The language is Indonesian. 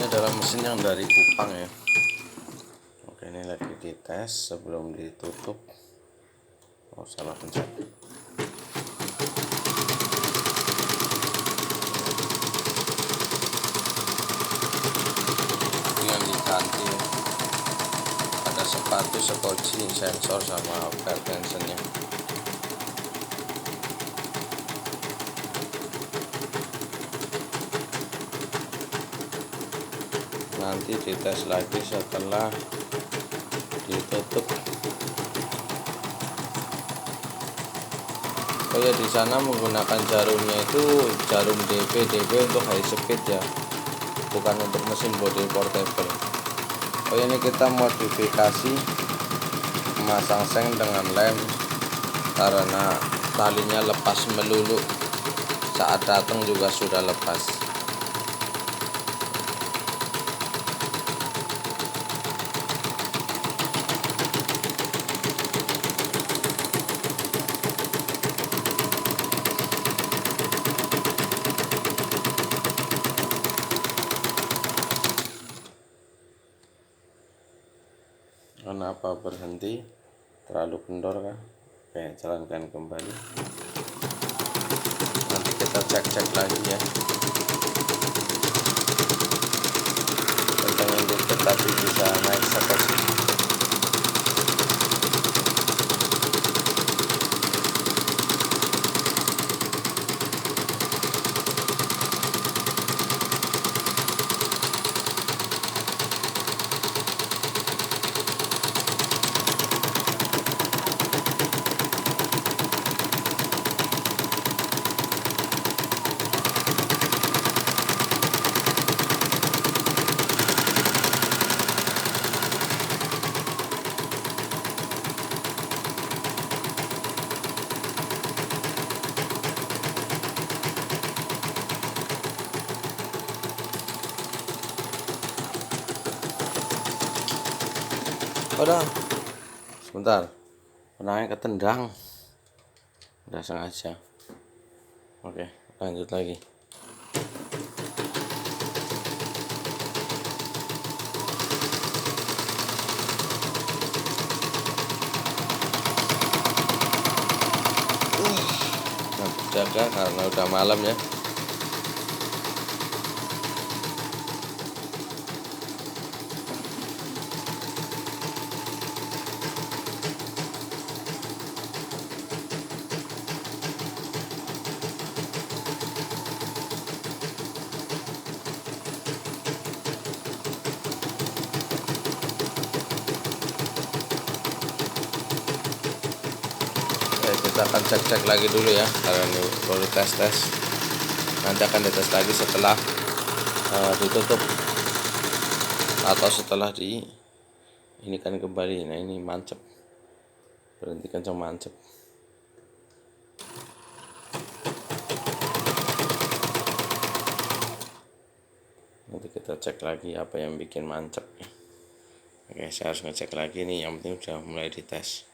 Ini adalah mesin yang dari Kupang ya. Oke, ini lagi dites sebelum ditutup. Oh, salah pencet. Ini yang diganti ya. Ada sepatu, sekoci, sensor sama belt tensionnya. Nanti dites lagi setelah ditutup. Oh ya, di sana menggunakan jarumnya itu jarum DB untuk high speed ya, bukan untuk mesin body portable. Oh ini kita modifikasi memasang seng dengan lem karena talinya lepas melulu, saat datang juga sudah lepas. Kenapa berhenti? Terlalu kendor kah? Oke, jalankan kembali. Nanti kita cek lagi ya. Kencangin dikit tapi bisa naik seperti. Udah, sebentar, benangnya ketendang, udah sengaja. Oke, lanjut lagi. Jaga karena udah malam ya. Kita akan cek lagi dulu ya, karena ini baru tes. Nanti akan dites lagi setelah ditutup atau setelah ini kan kembali. Nah ini mancep, berhenti kencang, mancep. Nanti kita cek lagi apa yang bikin mancep ya. Oke, saya harus ngecek lagi nih, yang penting udah mulai dites.